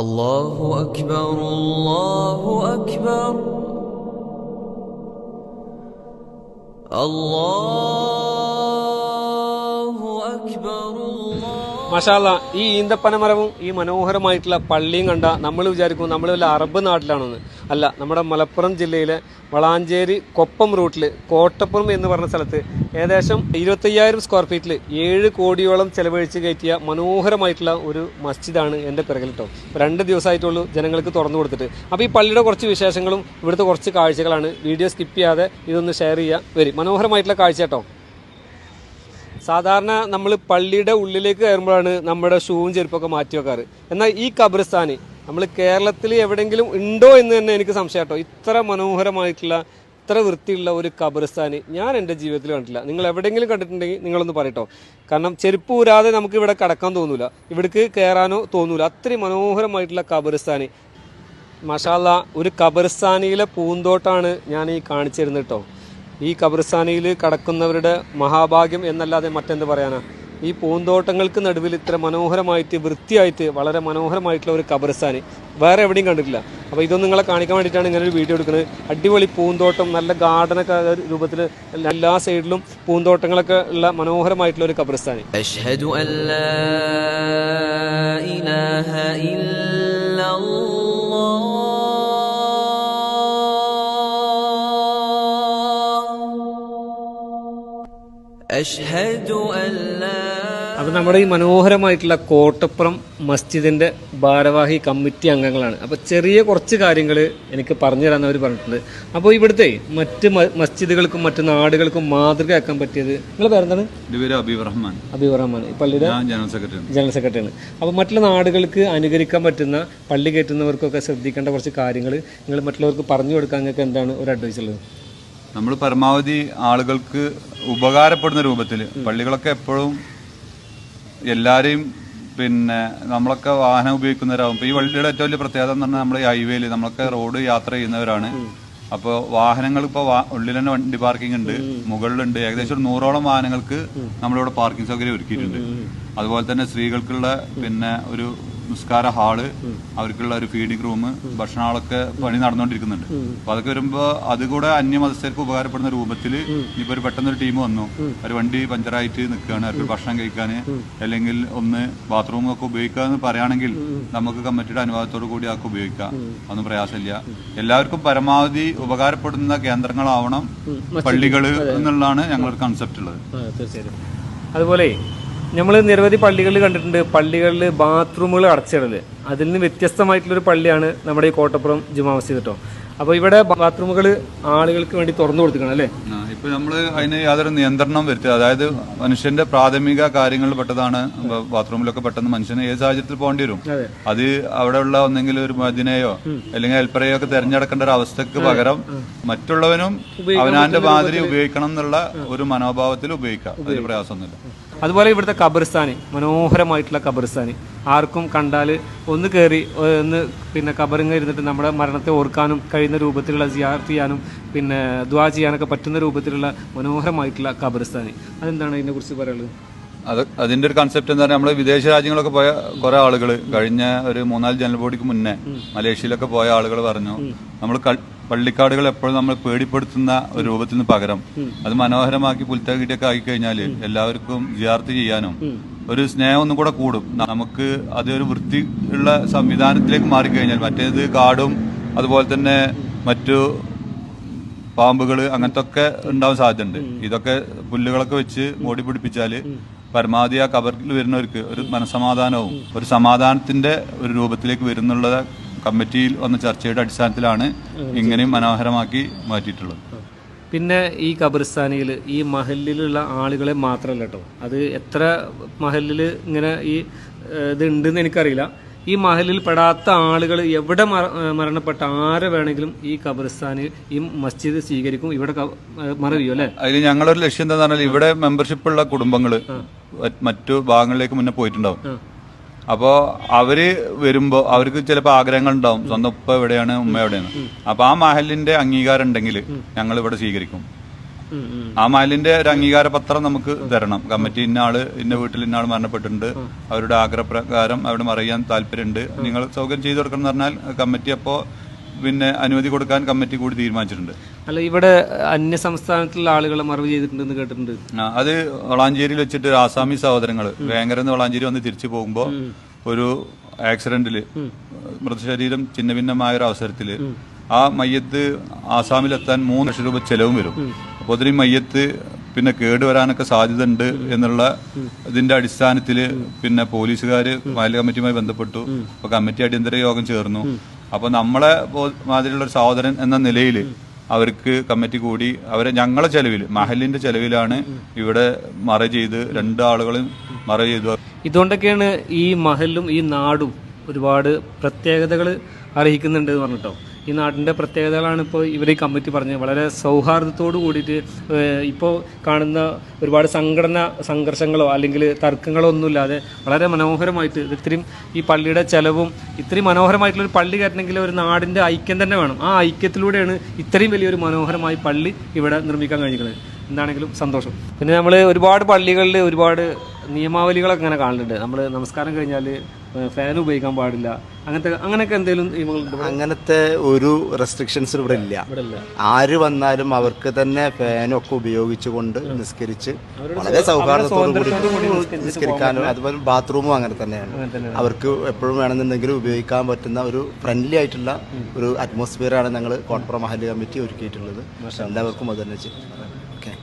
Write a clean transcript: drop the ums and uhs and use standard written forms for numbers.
الله أكبر الله أكبر الله أكبر മാഷാ അല്ലാഹ്, ഈ ഈന്തപ്പനമരവും ഈ മനോഹരമായിട്ടുള്ള പള്ളിയും കണ്ട നമ്മൾ വിചാരിക്കും നമ്മൾ വല്ല അറബ് നാട്ടിലാണെന്ന്. അല്ല, നമ്മുടെ മലപ്പുറം ജില്ലയിലെ വളാഞ്ചേരി കൊപ്പം റൂട്ടിൽ കോട്ടപ്പുറം എന്ന് പറഞ്ഞ സ്ഥലത്ത് ഏകദേശം 25,000 സ്ക്വയർ ഫീറ്റിൽ 7 കോടിയോളം ചെലവഴിച്ച് കയറ്റിയ മനോഹരമായിട്ടുള്ള ഒരു മസ്ജിദാണ് എൻ്റെ പിറകിൽ കേട്ടോ. 2 ദിവസമായിട്ടുള്ളൂ ജനങ്ങൾക്ക് തുറന്നു കൊടുത്തിട്ട്. അപ്പോൾ ഈ പള്ളിയുടെ കുറച്ച് വിശേഷങ്ങളും ഇവിടുത്തെ കുറച്ച് കാഴ്ചകളാണ്. വീഡിയോ സ്കിപ്പ് ചെയ്യാതെ ഇതൊന്ന് ഷെയർ ചെയ്യുക. വരും മനോഹരമായിട്ടുള്ള കാഴ്ച കേട്ടോ. സാധാരണ നമ്മൾ പള്ളിയുടെ ഉള്ളിലേക്ക് കയറുമ്പോഴാണ് നമ്മുടെ ഷൂവും ചെരുപ്പൊക്കെ മാറ്റി വെക്കാറ്. എന്നാൽ ഈ ഖബർസ്ഥാൻ നമ്മൾ കേരളത്തിൽ എവിടെയെങ്കിലും ഉണ്ടോ എന്ന് തന്നെ എനിക്ക് സംശയം കേട്ടോ. ഇത്ര മനോഹരമായിട്ടുള്ള, ഇത്ര വൃത്തിയുള്ള ഒരു ഖബർസ്ഥാൻ ഞാൻ എൻ്റെ ജീവിതത്തിൽ കണ്ടിട്ടില്ല. നിങ്ങൾ എവിടെയെങ്കിലും കണ്ടിട്ടുണ്ടെങ്കിൽ നിങ്ങളൊന്ന് പറയട്ടോ. കാരണം ചെരുപ്പ് ഊരാതെ നമുക്ക് ഇവിടെ കടക്കാൻ തോന്നൂല, ഇവിടേക്ക് കയറാനോ തോന്നൂല. അത്രയും മനോഹരമായിട്ടുള്ള ഖബർസ്ഥാൻ. മാഷാ അല്ലാഹ്, ഒരു ഖബർസ്ഥാനിയിലെ പൂന്തോട്ടാണ് ഞാൻ ഈ കാണിച്ചു തരുന്നത് കേട്ടോ. ഈ ഖബർസ്ഥാനിയിൽ കടക്കുന്നവരുടെ മഹാഭാഗ്യം എന്നല്ലാതെ മറ്റെന്ത് പറയാനാ. ഈ പൂന്തോട്ടങ്ങൾക്ക് നടുവിൽ ഇത്ര മനോഹരമായിട്ട് വൃത്തിയായിട്ട് വളരെ മനോഹരമായിട്ടുള്ള ഒരു ഖബർസ്ഥാൻ വേറെ എവിടെയും കണ്ടിട്ടില്ല. അപ്പോൾ ഇതൊന്നും നിങ്ങളെ കാണിക്കാൻ വേണ്ടിയിട്ടാണ് ഇങ്ങനെ ഒരു വീഡിയോ എടുക്കുന്നത്. അടിപൊളി പൂന്തോട്ടം, നല്ല ഗാർഡനൊക്കെ രൂപത്തിൽ എല്ലാ സൈഡിലും പൂന്തോട്ടങ്ങളൊക്കെ ഉള്ള മനോഹരമായിട്ടുള്ള ഒരു ഖബർസ്ഥാൻ. അശ്ഹദു അല്ലാ ഇലാഹ ഇല്ലല്ലാഹ് അശ്ഹദു അല്ലാ. അപ്പോൾ നമ്മുടെ ഈ മനോഹരമായിട്ടുള്ള കോട്ടപ്പുറം മസ്ജിദിന്റെ ഭാരവാഹി കമ്മിറ്റി അംഗങ്ങളാണ്. അപ്പോൾ ചെറിയ കുറച്ച് കാര്യങ്ങൾ എനിക്ക് പറഞ്ഞു തരാമെന്ന് അവർ പറഞ്ഞിട്ടുണ്ട്. അപ്പോൾ ഇവിടുത്തെ മറ്റ് മസ്ജിദുകൾക്കും മറ്റ് നാടുകൾക്കും മാതൃകയാക്കാൻ പറ്റിയത്, നിങ്ങളുടെ പേരെന്താണ്? അബീബ് റഹ്മാൻ. ഈ പള്ളിയുടെ ജനറൽ സെക്രട്ടറിയാണ്. അപ്പോൾ മറ്റുള്ള നാടുകൾക്ക് അനുകരിക്കാൻ പറ്റുന്ന, പള്ളി കയറ്റുന്നവർക്കൊക്കെ ശ്രദ്ധിക്കേണ്ട കുറച്ച് കാര്യങ്ങൾ നിങ്ങൾ മറ്റുള്ളവർക്ക് പറഞ്ഞു കൊടുക്കാൻ നിങ്ങൾക്ക് എന്താണ് ഒരു അഡ്വൈസ് ഉള്ളത്? നമ്മൾ പരമാവധി ആളുകൾക്ക് ഉപകാരപ്പെടുന്ന രൂപത്തിൽ പള്ളികളൊക്കെ എപ്പോഴും എല്ലാവരെയും നമ്മളൊക്കെ വാഹനം ഉപയോഗിക്കുന്നവരാകും. ഇപ്പോൾ ഈ പള്ളിയുടെ ഏറ്റവും വലിയ പ്രത്യേകത എന്ന് പറഞ്ഞാൽ നമ്മൾ ഈ ഹൈവേയിൽ നമ്മളൊക്കെ റോഡ് യാത്ര ചെയ്യുന്നവരാണ്. അപ്പോൾ വാഹനങ്ങൾ ഇപ്പോൾ ഉള്ളിൽ തന്നെ വണ്ടി പാർക്കിംഗ് ഉണ്ട്, മുകളിലുണ്ട്. ഏകദേശം ഒരു 100ഓളം വാഹനങ്ങൾക്ക് നമ്മളിവിടെ പാർക്കിംഗ് സൗകര്യം ഒരുക്കിയിട്ടുണ്ട്. അതുപോലെ തന്നെ സ്ത്രീകൾക്കുള്ള ഒരു നിസ്കാര ഹാള്, അവർക്കുള്ള ഒരു ഫീഡിംഗ് റൂം, ഭക്ഷണങ്ങളൊക്കെ പണി നടന്നുകൊണ്ടിരിക്കുന്നുണ്ട്. അപ്പൊ അതൊക്കെ വരുമ്പോ അതുകൂടെ അന്യമതസ്ഥർക്ക് ഉപകാരപ്പെടുന്ന രൂപത്തിൽ ഇപ്പൊ ഒരു പെട്ടെന്നൊരു ടീം വന്നു, ഒരു വണ്ടി പഞ്ചറായിട്ട് നിൽക്കുകയാണ്, അവർക്ക് ഭക്ഷണം കഴിക്കാന് അല്ലെങ്കിൽ ഒന്ന് ബാത്റൂം ഒക്കെ ഉപയോഗിക്കാന്ന് പറയുകയാണെങ്കിൽ നമുക്ക് കമ്മിറ്റിയുടെ അനുവാദത്തോടു കൂടി ആൾക്ക് ഉപയോഗിക്കാം. അതൊന്നും പ്രയാസമില്ല. എല്ലാവർക്കും പരമാവധി ഉപകാരപ്പെടുന്ന കേന്ദ്രങ്ങളാവണം പള്ളികള് എന്നുള്ളതാണ് ഞങ്ങളൊരു കൺസെപ്റ്റ് ഉള്ളത്. തീർച്ചയായും. അതുപോലെ നമ്മൾ നിരവധി പള്ളികളിൽ കണ്ടിട്ടുണ്ട്, പള്ളികളിൽ ബാത്റൂമുകൾ അടച്ചിടല്. അതിൽ നിന്ന് വ്യത്യസ്തമായിട്ടുള്ളൊരു പള്ളിയാണ് നമ്മുടെ ഈ കോട്ടപ്പുറം ജുമാ മസ്ജിദ് കേട്ടോ. അപ്പോൾ ഇവിടെ ബാത്റൂമുകൾ ആളുകൾക്ക് വേണ്ടി തുറന്നു കൊടുത്തിക്കണം അല്ലേ? ഇപ്പൊ നമ്മള് അതിന് യാതൊരു നിയന്ത്രണം വരുത്തുക, അതായത് മനുഷ്യന്റെ പ്രാഥമിക കാര്യങ്ങളിൽ പെട്ടതാണ് ബാത്റൂമിലൊക്കെ പെട്ടെന്ന് മനുഷ്യന് ഏത് സാഹചര്യത്തിൽ പോകേണ്ടി വരും. അത് അവിടെയുള്ള ഒന്നെങ്കിലും ഒരു മദിനെയോ അല്ലെങ്കിൽ ഹെൽപ്പറെയോ ഒക്കെ തെരഞ്ഞെടുക്കേണ്ട ഒരു അവസ്ഥക്ക് പകരം മറ്റുള്ളവനും അവനാന്റെ മാതിരി ഉപയോഗിക്കണം എന്നുള്ള ഒരു മനോഭാവത്തിൽ ഉപയോഗിക്കാം. അതിൽ പ്രയാസമൊന്നുമില്ല. അതുപോലെ ഇവിടുത്തെ ഖബർസ്ഥാൻ, മനോഹരമായിട്ടുള്ള ഖബർസ്ഥാൻ. ആർക്കും കണ്ടാൽ ഒന്ന് കയറി ഒന്ന് ഖബറിങ്ങ ഇരുന്നിട്ട് നമ്മുടെ മരണത്തെ ഓർക്കാനും കഴിയുന്ന രൂപത്തിലുള്ള സിയാറത്ത് ചെയ്യാനും ദുആ ചെയ്യാനൊക്കെ പറ്റുന്ന രൂപത്തിലുള്ള മനോഹരമായിട്ടുള്ള ഖബർസ്ഥാൻ. അതെന്താണ് അതിനെ കുറിച്ച് പറയുള്ളത്? അതിന്റെ ഒരു കൺസെപ്റ്റ് എന്താ പറയുക, നമ്മൾ വിദേശ രാജ്യങ്ങളൊക്കെ പോയ കുറെ ആളുകൾ കഴിഞ്ഞ ഒരു 3-4 ജനറൽ ബോഡിക്ക് മുന്നേ മലേഷ്യയിലൊക്കെ പോയ ആളുകൾ പറഞ്ഞു, നമ്മൾ പള്ളിക്കാടുകൾ എപ്പോഴും നമ്മൾ പേടിപ്പെടുത്തുന്ന ഒരു രൂപത്തിൽ നിന്ന് പകരം അത് മനോഹരമാക്കി പുൽത്തകിട്ടൊക്കെ ആക്കി കഴിഞ്ഞാൽ എല്ലാവർക്കും സിയാറത്ത് ചെയ്യാനും ഒരു സ്നേഹം ഒന്നും കൂടെ കൂടും. നമുക്ക് അതൊരു വൃത്തി ഉള്ള സംവിധാനത്തിലേക്ക് മാറിക്കഴിഞ്ഞാൽ മറ്റേത് കാടും അതുപോലെ തന്നെ മറ്റു പാമ്പുകൾ അങ്ങനത്തെ ഒക്കെ ഉണ്ടാവാൻ സാധ്യതയുണ്ട്. ഇതൊക്കെ പുല്ലുകളൊക്കെ വെച്ച് മൂടി പിടിപ്പിച്ചാല് പരമാവധി ആ ഖബറിൽ വരുന്നവർക്ക് ഒരു മനസമാധാനവും ഒരു സമാധാനത്തിന്റെ ഒരു രൂപത്തിലേക്ക് വരുന്നുള്ള കമ്മിറ്റിയിൽ വന്ന ചർച്ചയുടെ അടിസ്ഥാനത്തിലാണ് ഇങ്ങനെയും മനോഹരമാക്കി മാറ്റിയിട്ടുള്ളത്. പിന്നെ ഈ ഖബർസ്ഥാനിയിൽ ഈ മഹലിലുള്ള ആളുകളെ മാത്രമല്ല കേട്ടോ, അത് എത്ര മഹലിൽ ഇങ്ങനെ ഈ ഇത് ഉണ്ടെന്ന് എനിക്കറിയില്ല. ഈ മഹലിൽ പെടാത്ത ആളുകൾ എവിടെ മരണപ്പെട്ട ആരെ വേണമെങ്കിലും ഈ ഖബർസ്ഥാനിൽ ഈ മസ്ജിദ് സ്വീകരിക്കും, ഇവിടെ മറവിയോ അല്ലെ? അതിൽ ഞങ്ങളൊരു ലക്ഷ്യം എന്താന്ന് പറഞ്ഞാൽ ഇവിടെ മെമ്പർഷിപ്പ് ഉള്ള കുടുംബങ്ങള് മറ്റു ഭാഗങ്ങളിലേക്ക് മുന്നേ പോയിട്ടുണ്ടാവും. അപ്പോ അവര് വരുമ്പോ അവർക്ക് ചിലപ്പോൾ ആഗ്രഹങ്ങൾ ഉണ്ടാവും, സ്വന്തം ഉപ്പ എവിടെയാണ് ഉമ്മ എവിടെയാണ്. അപ്പൊ ആ മഹലിന്റെ അംഗീകാരം ഉണ്ടെങ്കിൽ ഞങ്ങൾ ഇവിടെ സ്വീകരിക്കും. ആ മഹലിന്റെ ഒരു അംഗീകാര പത്രം നമുക്ക് തരണം. കമ്മിറ്റി ഇന്ന വീട്ടിൽ ഇന്ന ആൾ മരണപ്പെട്ടിട്ടുണ്ട്, അവരുടെ ആഗ്രഹപ്രകാരം അവിടെ മറിയാൻ താല്പര്യമുണ്ട്, നിങ്ങൾ സൗകര്യം ചെയ്തു കൊടുക്കണം എന്ന് പറഞ്ഞാൽ കമ്മിറ്റി അപ്പോൾ പിന്നെ അനുമതി കൊടുക്കാൻ കമ്മിറ്റി കൂടി തീരുമാനിച്ചിട്ടുണ്ട്. അല്ല, ഇവിടെ അന്യ സംസ്ഥാനത്തിലുള്ള ആളുകളെ മറവ് ചെയ്തിട്ടുണ്ടെന്ന് കേട്ടിട്ടുണ്ട്. അത് വളാഞ്ചേരിയിൽ വെച്ചിട്ട് ആസാമി സഹോദരങ്ങൾ വേങ്ങര വളാഞ്ചേരി വന്ന് തിരിച്ചു പോകുമ്പോൾ ഒരു ആക്സിഡന്റില് മൃതശരീരം ഛിന്നഭിന്നമായ ഒരു അവസരത്തില് ആ മയ്യത്ത് ആസാമിലെത്താൻ 3 ലക്ഷം രൂപ ചെലവും വരും. അപ്പോൾ അതിന് മയ്യത്ത് പിന്നെ കേടുവരാനൊക്കെ സാധ്യത ഉണ്ട് എന്നുള്ള ഇതിന്റെ അടിസ്ഥാനത്തിൽ പിന്നെ പോലീസുകാർ മഹൽ കമ്മിറ്റിയുമായി ബന്ധപ്പെട്ടു. അപ്പൊ കമ്മിറ്റി അടിയന്തര യോഗം ചേർന്നു. അപ്പൊ നമ്മളെ മാതിരിയുള്ള ഒരു സഹോദരൻ എന്ന നിലയിൽ അവർക്ക് കമ്മിറ്റി കൂടി അവരെ ഞങ്ങളെ ചെലവിൽ മഹലിന്റെ ചെലവിലാണ് ഇവിടെ മറ ചെയ്ത് 2 ആളുകളും മറ ചെയ്തു. ഇതുകൊണ്ടൊക്കെയാണ് ഈ മഹലും ഈ നാടും ഒരുപാട് പ്രത്യേകതകൾ അർഹിക്കുന്നുണ്ട് എന്ന് പറഞ്ഞിട്ടോ. ഈ നാടിൻ്റെ പ്രത്യേകതകളാണ് ഇപ്പോൾ ഇവർ ഈ കമ്മിറ്റി പറഞ്ഞത്. വളരെ സൗഹാർദ്ദത്തോട് കൂടിയിട്ട് ഇപ്പോൾ കാണുന്ന ഒരുപാട് സംഘർഷങ്ങളോ അല്ലെങ്കിൽ തർക്കങ്ങളോ ഒന്നുമില്ലാതെ വളരെ മനോഹരമായിട്ട് ഇത്രയും ഈ പള്ളിയുടെ ചെലവും ഇത്രയും മനോഹരമായിട്ടുള്ളൊരു പള്ളി കയറ്റണമെങ്കിൽ ഒരു നാടിൻ്റെ ഐക്യം തന്നെ വേണം. ആ ഐക്യത്തിലൂടെയാണ് ഇത്രയും വലിയൊരു മനോഹരമായ പള്ളി ഇവിടെ നിർമ്മിക്കാൻ കഴിഞ്ഞിരിക്കുന്നത്. എന്താണെങ്കിലും സന്തോഷം. പിന്നെ നമ്മൾ ഒരുപാട് പള്ളികളിൽ ഒരുപാട് നിയമാവലികളൊക്കെ അങ്ങനെ കാണുന്നുണ്ട്. നമ്മൾ നമസ്കാരം കഴിഞ്ഞാൽ ഫാൻ ഉപയോഗിക്കാൻ പാടില്ല, അങ്ങനെയൊക്കെ എന്തെങ്കിലും അങ്ങനത്തെ ഒരു റെസ്ട്രിക്ഷൻസ് ഇവിടെ ഇല്ല. ആര് വന്നാലും അവർക്ക് തന്നെ ഫാനൊക്കെ ഉപയോഗിച്ചുകൊണ്ട് നിസ്കരിച്ച് വളരെ സൗഹാർദ്ദത്തോടു കൂടി നിസ്കരിക്കാനും അതുപോലെ ബാത്റൂമും അങ്ങനെ തന്നെയാണ്. അവർക്ക് എപ്പോഴും വേണമെന്നുണ്ടെങ്കിൽ ഉപയോഗിക്കാൻ പറ്റുന്ന ഒരു ഫ്രണ്ട്ലി ആയിട്ടുള്ള ഒരു അറ്റ്മോസ്ഫിയറാണ് ഞങ്ങൾ കോട്ടപ്പുറം മഹല്ല് കമ്മിറ്റി ഒരുക്കിയിട്ടുള്ളത്. എല്ലാവർക്കും അത് തന്നെ ചെയ്യും. ഓക്കെ.